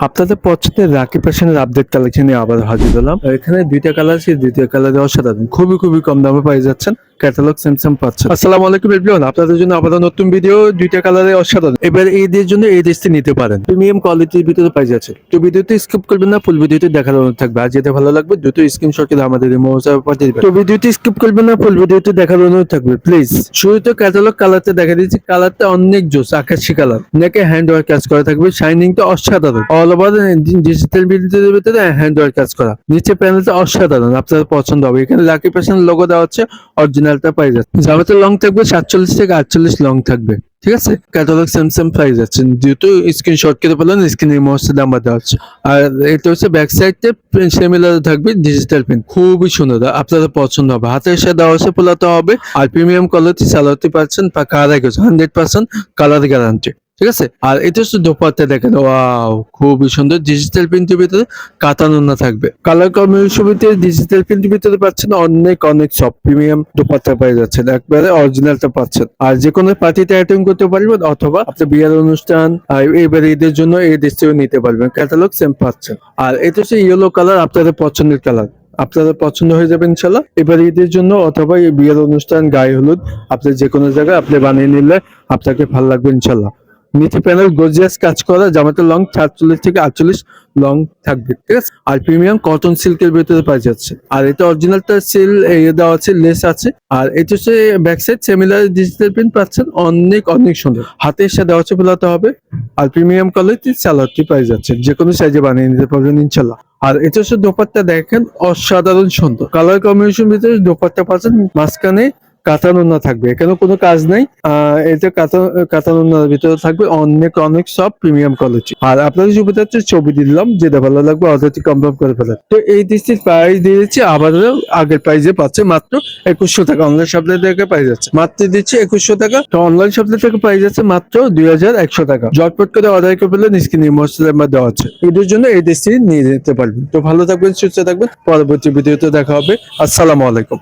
আপনাদের পছন্দের রাকি ফ্যাশনের আপডেট কালেকশন নিয়ে আবার হাজির হলাম। এখানে দুইটা কালার আছে, দুইটা কালারে অসাধারণ, খুবই কম দামে পাই যাচ্ছেন। ক্যাটালগ স্যামসাং পাচ্ছেন। আসসালামু আলাইকুম এভরিওয়ান, আপনাদের জন্য আবার নতুন ভিডিও। দুইটা কালারে অসাধারণ, এবার ঈদের জন্য এই ড্রেসটি নিতে পারেন, প্রিমিয়াম কোয়ালিটির ভিতরে পাই যাচ্ছে। তো ভিডিওটি স্কিপ করবেন না, ফুল ভিডিওটি দেখার অনুরোধ থাকবে। আর যেটা ভালো লাগবে দ্রুত স্ক্রিনশট করে আমাদের হোয়াটসঅ্যাপে পাঠিয়ে দিবেন। তো ভিডিওটি স্কিপ করবেন না, ফুল ভিডিওটি দেখার অনুরোধ থাকবে প্লিজ। শুরুতে ক্যাটালগ কালারটা দেখা দিচ্ছি, কালারটা অনেক জোস, আকাশি কালার, নেকে হ্যান্ড ওয়ার্ক কাজ করা থাকবে, শাইনিংটা অসাধারণ, অল ওভার ডিজিটাল প্রিন্টের ভিতরে হ্যান্ড ওয়ার্ক কাজ করা, নিচে প্যানেলটা অসাধারণ, আপনাদের পছন্দ হবে। এখানে লাকি ফ্যাশন লোগো দেওয়া হচ্ছে, অরিজিনালটা পাই যাচ্ছে। জামাতে লং থাকবে 47 থেকে 48 লং থাকবে, ঠিক আছে। ক্যাটালগ স্যামসাং প্রাইস যাচ্ছে, যেহেতু স্ক্রিনশট করে পেলেন, স্ক্রিনের মধ্যে নাম্বার দেওয়া হচ্ছে। আর এটা হচ্ছে ব্যাক সাইডে সিমিলার থাকবে, ডিজিটাল প্রিন্ট, খুবই সুন্দর, আপনাদের পছন্দ হবে। হাতের সাথে দেওয়া হচ্ছে, পোলাতে হবে। আর প্রিমিয়াম কোয়ালিটি সালোয়ারটি পাচ্ছেন, কালার 100% কালার গ্যারান্টি, ঠিক আছে। আর এটা হচ্ছে দোপাট্টা, দেখেন ওয়াও, খুবই সুন্দর, ডিজিটাল প্রিন্টের ভিতরে কাতান ওড়না থাকবে। কালার কম্বিনেশন ভিতরে ডিজিটাল প্রিন্টের ভিতরে পাচ্ছেন অনেক সব প্রিমিয়াম দোপাট্টা পাই যাচ্ছেন, একবারে অরিজিনালটা পাচ্ছেন। আর যে কোনো পার্টিতে অ্যাটেন্ড করতে পারবেন, অথবা আপনার বিয়ের অনুষ্ঠান, এবার ঈদের জন্য এই ড্রেসটিও নিতে পারবেন, ক্যাটালগ সেম পাচ্ছেন। আর এটা হচ্ছে ইয়েলো কালার, আপনাদের পছন্দের কালার, আপনাদের পছন্দ হয়ে যাবে ইনশাল্লাহ। এবার ঈদের জন্য অথবা এই বিয়ের অনুষ্ঠান, গায়ে হলুদ, আপনি যে কোনো জায়গায় আপনি বানিয়ে নিলে আপনাকে ভালো লাগবে ইনশাল্লাহ। নিচে প্যানেল গর্জিয়াস কাজ করা, জামাতে লং 47 থেকে 48 লং থাকবে, ঠিক আছে। আর প্রিমিয়াম কটন সিল্কের ভিতরে পাওয়া যাচ্ছে। আর এটা অরিজিনালটা সিল দেওয়া আছে, লেস আছে। আর এটা হচ্ছে back side similar digital print পাচ্ছেন, অনেক সুন্দর, হাতের সাথে দেওয়া হচ্ছে, বোলাতে হবে। আর প্রিমিয়াম কোয়ালিটির সালোয়ারটি পাই যাচ্ছে, যে কোনো সাইজে বানিয়ে নিতে পারবেন ইনশাল্লাহ। আর এটা হচ্ছে দোপাট্টা, দেখেন অসাধারণ সুন্দর, কালার কম্বিনেশন ভিতরে দোপাট্টা পাচ্ছেন, মাঝখানে কাতান ওড়না থাকবে, এখানে কোনো কাজ নাই। এটা কাতান ওড়নার ভিতরে থাকবে, অনেক সব প্রিমিয়াম কোয়ালিটি। আর আপনাদের সুবিধা হচ্ছে ছবি দিলাম, যেটা ভালো লাগবে অর্ডারটি কনফার্ম করে ফেলেন। তো এই ডিসটির প্রাইস দিয়ে দিচ্ছি আবারও আগের প্রাইসে পাচ্ছে, মাত্র 2100 টাকা। অনলাইন শপে থেকে পাই যাচ্ছে মাত্র দিচ্ছি 2100 টাকা। তো অনলাইন শপে থেকে পাই যাচ্ছে মাত্র 2100 টাকা। জটপট করে অর্ডার করে ফেলেন, স্ক্রিনে নাম্বার দেওয়া আছে। এদের জন্য এই ডিসটি নিয়ে যেতে পারবেন। তো ভালো থাকবেন, সুস্থ থাকবেন, পরবর্তী ভিডিওতে দেখা হবে। আসসালামু আলাইকুম।